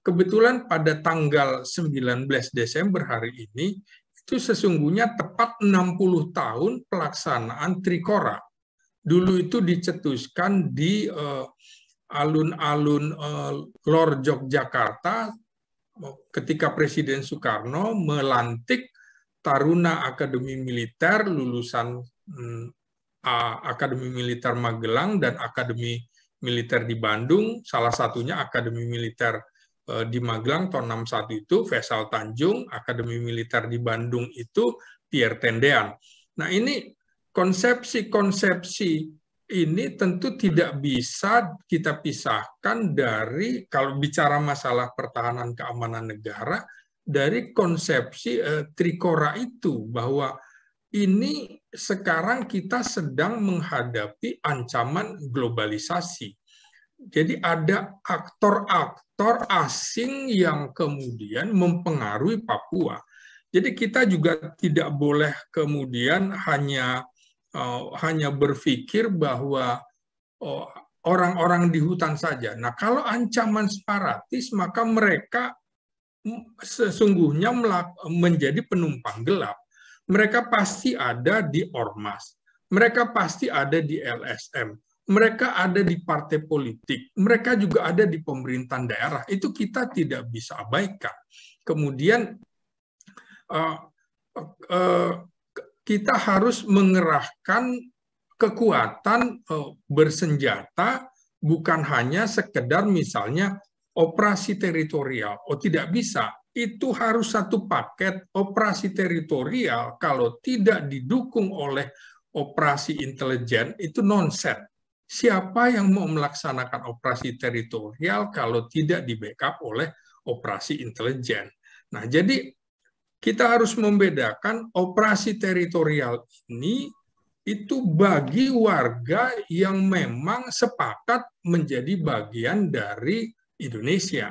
kebetulan pada tanggal 19 Desember hari ini, itu sesungguhnya tepat 60 tahun pelaksanaan Trikora. Dulu itu dicetuskan di alun-alun Lor Yogyakarta ketika Presiden Soekarno melantik Taruna Akademi Militer lulusan Akademi Militer Magelang dan Akademi Militer di Bandung, salah satunya Akademi Militer di Magelang tahun 61 itu Faisal Tanjung, Akademi Militer di Bandung itu Pierre Tendean. Nah, ini konsepsi-konsepsi ini tentu tidak bisa kita pisahkan dari, kalau bicara masalah pertahanan keamanan negara, dari konsepsi Trikora itu, bahwa ini sekarang kita sedang menghadapi ancaman globalisasi. Jadi ada aktor-aktor asing yang kemudian mempengaruhi Papua. Jadi kita juga tidak boleh kemudian hanya berpikir bahwa orang-orang di hutan saja. Nah, kalau ancaman separatis, maka mereka sesungguhnya menjadi penumpang gelap. Mereka pasti ada di Ormas, mereka pasti ada di LSM, mereka ada di partai politik, mereka juga ada di pemerintahan daerah. Itu kita tidak bisa abaikan. Kemudian kita harus mengerahkan kekuatan bersenjata, bukan hanya sekedar misalnya operasi teritorial. Oh, tidak bisa. Itu harus satu paket. Operasi teritorial kalau tidak didukung oleh operasi intelijen itu nonsens. Siapa yang mau melaksanakan operasi teritorial kalau tidak di-backup oleh operasi intelijen? Nah, jadi kita harus membedakan operasi teritorial ini itu bagi warga yang memang sepakat menjadi bagian dari Indonesia.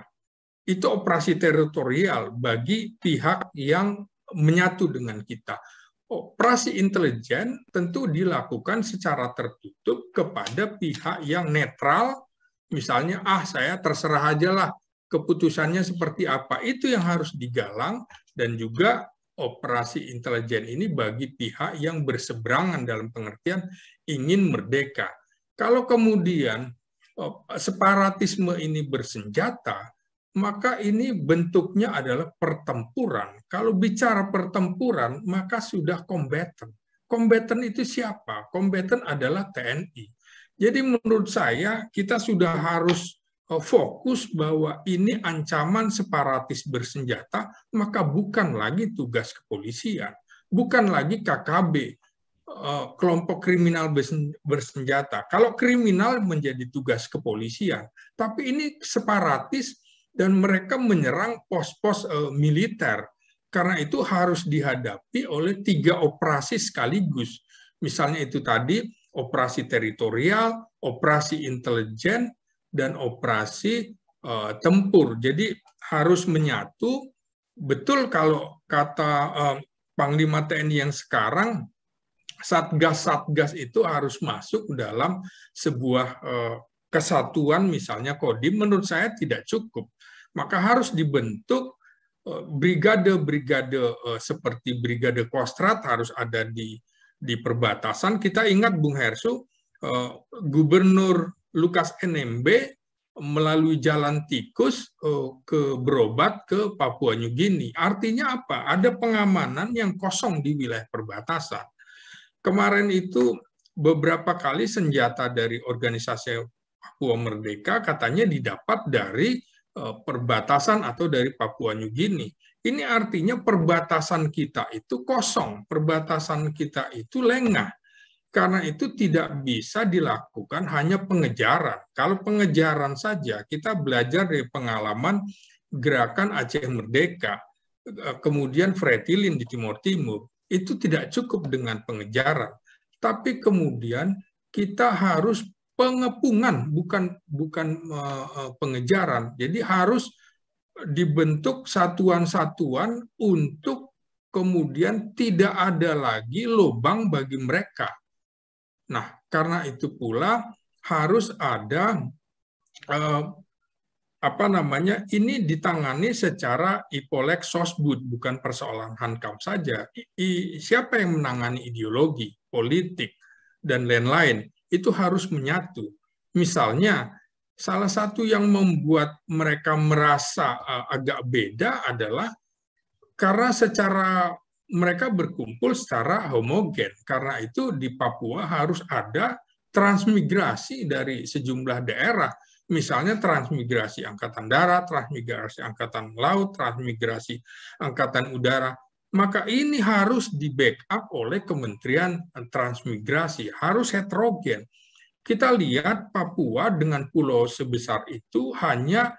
Itu operasi teritorial bagi pihak yang menyatu dengan kita. Operasi intelijen tentu dilakukan secara tertutup kepada pihak yang netral, misalnya saya terserah aja lah keputusannya seperti apa. Itu yang harus digalang, dan juga operasi intelijen ini bagi pihak yang berseberangan dalam pengertian ingin merdeka. Kalau kemudian separatisme ini bersenjata, maka ini bentuknya adalah pertempuran. Kalau bicara pertempuran, maka sudah kombatan. Kombatan itu siapa? Kombatan adalah TNI. Jadi menurut saya kita sudah harus fokus bahwa ini ancaman separatis bersenjata, maka bukan lagi tugas kepolisian, bukan lagi KKB, kelompok kriminal bersenjata. Kalau kriminal menjadi tugas kepolisian, tapi ini separatis dan mereka menyerang pos-pos militer. Karena itu harus dihadapi oleh 3 operasi sekaligus. Misalnya itu tadi operasi teritorial, operasi intelijen, dan operasi tempur. Jadi harus menyatu. Betul kalau kata Panglima TNI yang sekarang, satgas-satgas itu harus masuk dalam sebuah kesatuan, misalnya Kodim, menurut saya tidak cukup. Maka harus dibentuk brigade-brigade seperti Brigade Kostrad harus ada di perbatasan. Kita ingat Bung Hersu, Gubernur Lukas NMB melalui jalan tikus berobat ke Papua New Guinea. Artinya apa? Ada pengamanan yang kosong di wilayah perbatasan. Kemarin itu beberapa kali senjata dari organisasi Papua Merdeka katanya didapat dari perbatasan atau dari Papua New Guinea. Ini artinya perbatasan kita itu kosong, perbatasan kita itu lengah. Karena itu tidak bisa dilakukan hanya pengejaran. Kalau pengejaran saja, kita belajar dari pengalaman gerakan Aceh Merdeka, kemudian Fretilin di Timur Timur, itu tidak cukup dengan pengejaran. Tapi kemudian kita harus pengepungan, bukan pengejaran. Jadi harus dibentuk satuan-satuan untuk kemudian tidak ada lagi lubang bagi mereka. Nah, karena itu pula harus ada apa namanya, ini ditangani secara ipolek sosbud, bukan persoalan Hankam saja. Siapa yang menangani ideologi, politik, dan lain-lain, itu harus menyatu. Misalnya, salah satu yang membuat mereka merasa agak beda adalah karena secara mereka berkumpul secara homogen. Karena itu di Papua harus ada transmigrasi dari sejumlah daerah. Misalnya transmigrasi Angkatan Darat, transmigrasi Angkatan Laut, transmigrasi Angkatan Udara. Maka ini harus di-backup oleh Kementerian Transmigrasi, harus heterogen. Kita lihat Papua dengan pulau sebesar itu hanya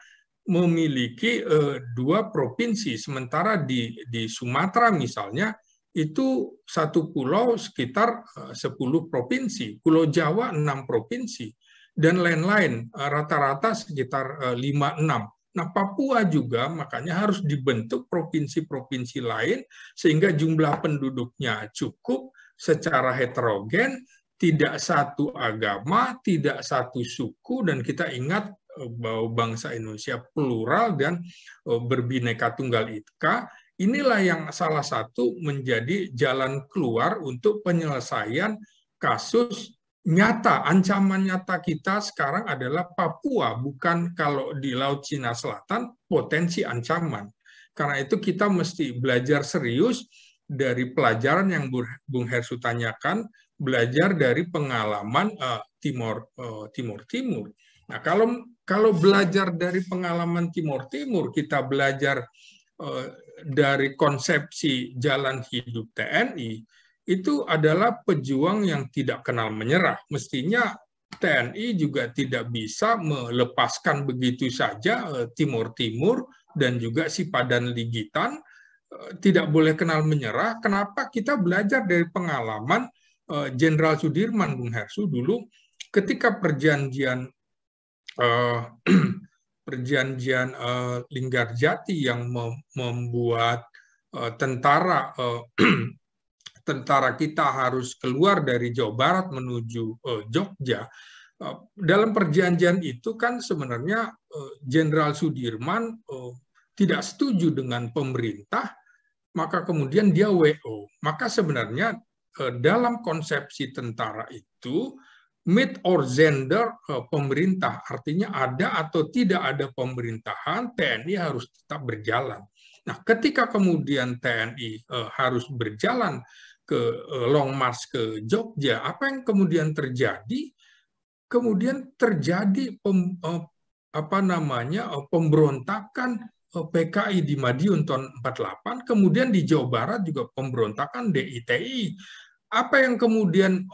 memiliki 2 provinsi, sementara di Sumatera misalnya itu satu pulau sekitar 10 provinsi, Pulau Jawa 6 provinsi, dan lain-lain, rata-rata sekitar 5-6. Nah, Papua juga makanya harus dibentuk provinsi-provinsi lain sehingga jumlah penduduknya cukup secara heterogen, tidak satu agama, tidak satu suku, dan kita ingat bahwa bangsa Indonesia plural dan berbineka tunggal ika. Inilah yang salah satu menjadi jalan keluar untuk penyelesaian kasus nyata. Ancaman nyata kita sekarang adalah Papua, bukan kalau di Laut Cina Selatan potensi ancaman. Karena itu kita mesti belajar serius dari pelajaran yang Bung Hersu tanyakan, belajar dari pengalaman Timur. Nah, kalau belajar dari pengalaman Timur Timur, kita belajar dari konsepsi jalan hidup TNI, itu adalah pejuang yang tidak kenal menyerah. Mestinya TNI juga tidak bisa melepaskan begitu saja Timur Timur dan juga Sipadan Ligitan, tidak boleh kenal menyerah. Kenapa? Kita belajar dari pengalaman Jenderal Sudirman, Bung Hersu, dulu ketika perjanjian Linggarjati yang membuat tentara kita harus keluar dari Jawa Barat menuju Jogja. Dalam perjanjian itu kan sebenarnya Jenderal Sudirman tidak setuju dengan pemerintah, maka kemudian dia WO. Maka sebenarnya dalam konsepsi tentara itu mid or gender pemerintah, artinya ada atau tidak ada pemerintahan, TNI harus tetap berjalan. Nah, ketika kemudian TNI harus berjalan ke long march ke Jogja, apa yang kemudian terjadi? Kemudian terjadi pemberontakan PKI di Madiun tahun 48, kemudian di Jawa Barat juga pemberontakan DITI. Apa yang kemudian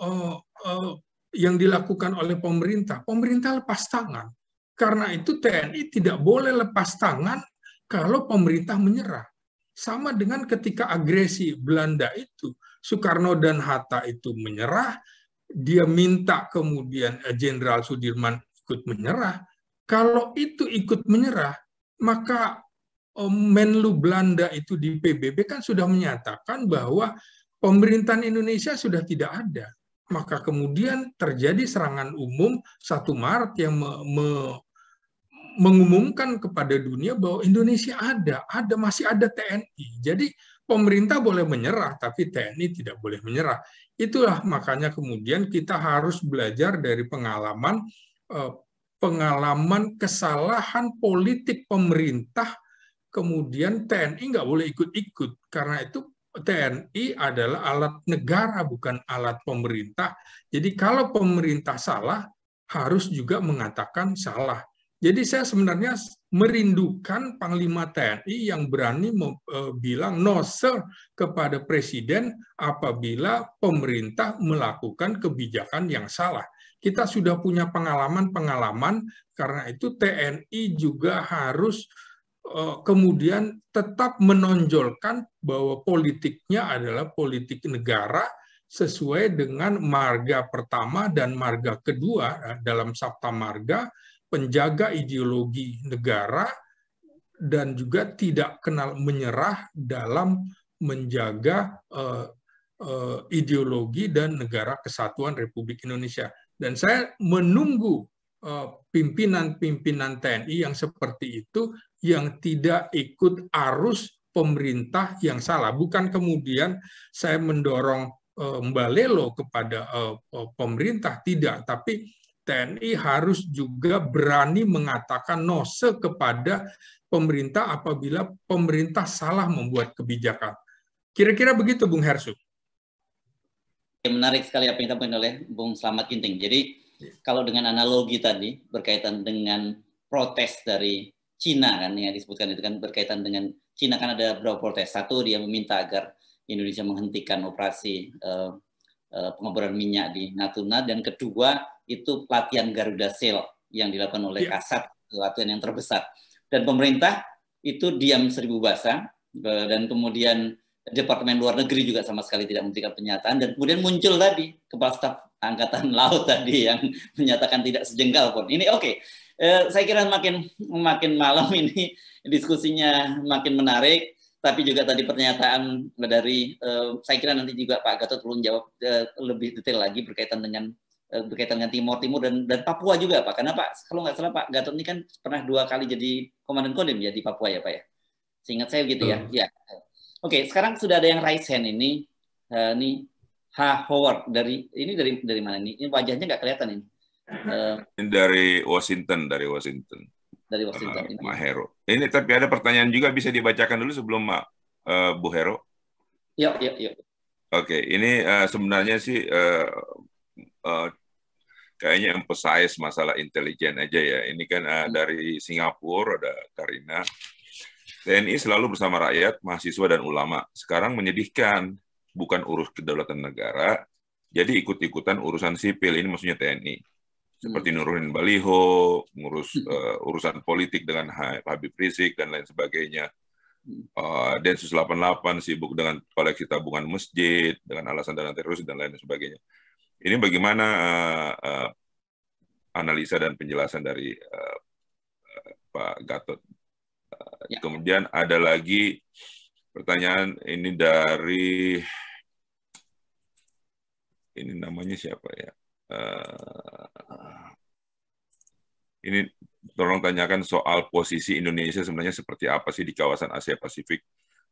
yang dilakukan oleh pemerintah? Pemerintah lepas tangan. Karena itu TNI tidak boleh lepas tangan kalau pemerintah menyerah. Sama dengan ketika agresi Belanda itu, Soekarno dan Hatta itu menyerah, dia minta kemudian Jenderal Sudirman ikut menyerah. Kalau itu ikut menyerah, maka Menlu Belanda itu di PBB kan sudah menyatakan bahwa pemerintahan Indonesia sudah tidak ada. Maka kemudian terjadi serangan umum 1 Maret yang mengumumkan kepada dunia bahwa Indonesia masih ada TNI. Jadi pemerintah boleh menyerah, tapi TNI tidak boleh menyerah. Itulah makanya kemudian kita harus belajar dari pengalaman kesalahan politik pemerintah, kemudian TNI nggak boleh ikut-ikut. Karena itu TNI adalah alat negara, bukan alat pemerintah. Jadi kalau pemerintah salah, harus juga mengatakan salah. Jadi saya sebenarnya merindukan Panglima TNI yang berani bilang no sir kepada Presiden apabila pemerintah melakukan kebijakan yang salah. Kita sudah punya pengalaman-pengalaman, karena itu TNI juga harus kemudian tetap menonjolkan bahwa politiknya adalah politik negara sesuai dengan marga pertama dan marga kedua dalam Sabta Marga, penjaga ideologi negara dan juga tidak kenal menyerah dalam menjaga ideologi dan negara kesatuan Republik Indonesia. Dan saya menunggu pimpinan-pimpinan TNI yang seperti itu yang tidak ikut arus pemerintah yang salah. Bukan kemudian saya mendorong Mbak Lelo kepada pemerintah, tidak. Tapi TNI harus juga berani mengatakan nose kepada pemerintah apabila pemerintah salah membuat kebijakan. Kira-kira begitu, Bung Hersu. Menarik sekali apa yang disampaikan oleh Bung Slamet Ginting. Jadi kalau dengan analogi tadi berkaitan dengan protes dari Cina kan yang disebutkan itu kan berkaitan dengan Cina kan ada beberapa protes. Satu dia meminta agar Indonesia menghentikan operasi pengeboran minyak di Natuna, dan kedua itu pelatihan Garuda Shield yang dilakukan oleh Kasat, pelatihan yang terbesar. Dan pemerintah itu diam seribu bahasa, dan kemudian Departemen Luar Negeri juga sama sekali tidak memberikan pernyataan, dan kemudian muncul tadi Kepala Staf Angkatan Laut tadi yang menyatakan tidak sejengkal pun. Ini oke. Saya kira makin malam ini diskusinya makin menarik, tapi juga tadi pernyataan dari saya kira nanti juga Pak Gatot perlu jawab lebih detail lagi berkaitan dengan Timor dan Papua juga Pak. Karena Pak kalau nggak salah Pak Gatot ini kan pernah 2 kali jadi Komandan Kodim ya di Papua ya Pak ya. Seingat saya begitu ya. Ya. Oke, sekarang sudah ada yang raise hand ini. Ini H. Howard dari mana ini? Ini wajahnya nggak kelihatan ini. Ini dari Washington. Dari Washington. Mak Hero. Ini tapi ada pertanyaan juga bisa dibacakan dulu sebelum Bu Hero. Yuk. Oke, ini sebenarnya sih kayaknya emphasize masalah intelijen aja ya. Ini kan dari Singapura ada Karina. TNI selalu bersama rakyat, mahasiswa, dan ulama. Sekarang menyedihkan, bukan urus kedaulatan negara, jadi ikut-ikutan urusan sipil. Ini maksudnya TNI. Seperti nurunin baliho, ngurus urusan politik dengan Habib Rizik, dan lain sebagainya. Densus 88 sibuk dengan koleksi tabungan masjid, dengan alasan dana teroris, dan lain sebagainya. Ini bagaimana analisa dan penjelasan dari Pak Gatot? Kemudian ada lagi pertanyaan ini dari ini namanya siapa ya? Ini tolong tanyakan soal posisi Indonesia sebenarnya seperti apa sih di kawasan Asia Pasifik,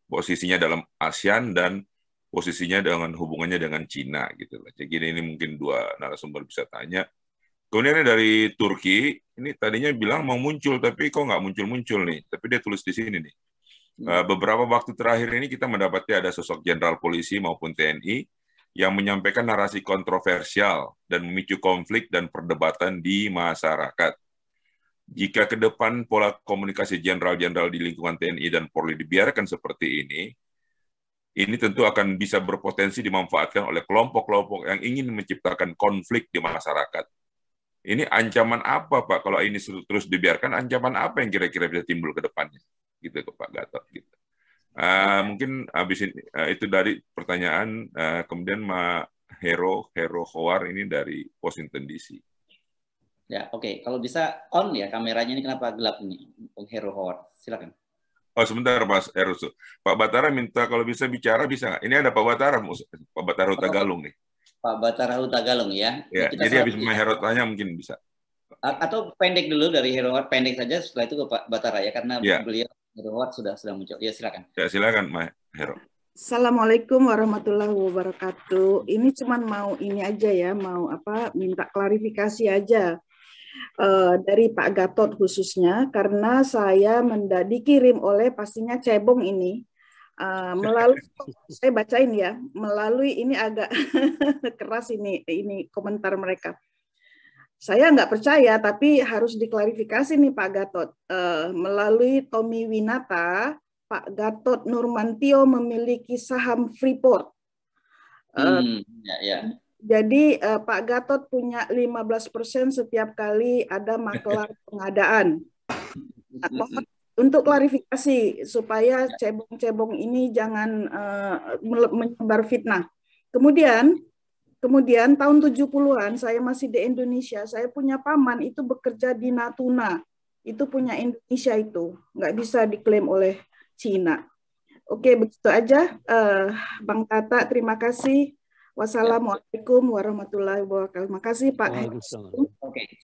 posisinya dalam ASEAN dan posisinya dengan hubungannya dengan Cina gitu. Jadi ini mungkin 2 narasumber bisa tanya. Kemudian dari Turki, ini tadinya bilang mau muncul, tapi kok nggak muncul-muncul nih. Tapi dia tulis di sini nih. Beberapa waktu terakhir ini kita mendapati ada sosok jenderal polisi maupun TNI yang menyampaikan narasi kontroversial dan memicu konflik dan perdebatan di masyarakat. Jika ke depan pola komunikasi jenderal-jenderal di lingkungan TNI dan Polri dibiarkan seperti ini tentu akan bisa berpotensi dimanfaatkan oleh kelompok-kelompok yang ingin menciptakan konflik di masyarakat. Ini ancaman apa, Pak? Kalau ini terus dibiarkan, ancaman apa yang kira-kira bisa timbul ke depannya? Gitu ke Pak Gatot. Gitu. Mungkin habis ini, itu dari pertanyaan. Kemudian Hero Howard ini dari Washington DC. Ya, oke. Kalau bisa on ya kameranya, ini kenapa gelap ini, Hero Howard? Silakan. Oh, sebentar, Mas Erusu. Pak Batara minta kalau bisa bicara, bisa nggak? Ini ada Pak Batara Hutagalung nih. Pak Batara Hutagalung ya. Ya, jadi habis Hero tanya mungkin bisa. Atau pendek dulu dari Hero Howard, pendek saja, setelah itu ke Pak Batara ya, karena beliau Hero Howard sudah muncul. Ya, silakan. Ya, silakan, Hero. Assalamualaikum warahmatullahi wabarakatuh. Ini cuman mau ini aja ya, mau minta klarifikasi aja dari Pak Gatot khususnya, karena saya dikirim oleh pastinya cebong ini melalui saya bacain ya, melalui ini agak keras ini komentar mereka. Saya nggak percaya, tapi harus diklarifikasi nih Pak Gatot. Melalui Tommy Winata, Pak Gatot Nurmantio memiliki saham Freeport. Jadi Pak Gatot punya 15% setiap kali ada makelar pengadaan. Untuk klarifikasi supaya cebong-cebong ini jangan menyebar fitnah. Kemudian tahun 70-an saya masih di Indonesia, saya punya paman itu bekerja di Natuna. Itu punya Indonesia itu, nggak bisa diklaim oleh Cina. Oke, begitu aja. Bang Tata, terima kasih. Wassalamualaikum warahmatullahi wabarakatuh. Terima kasih Pak. Oke.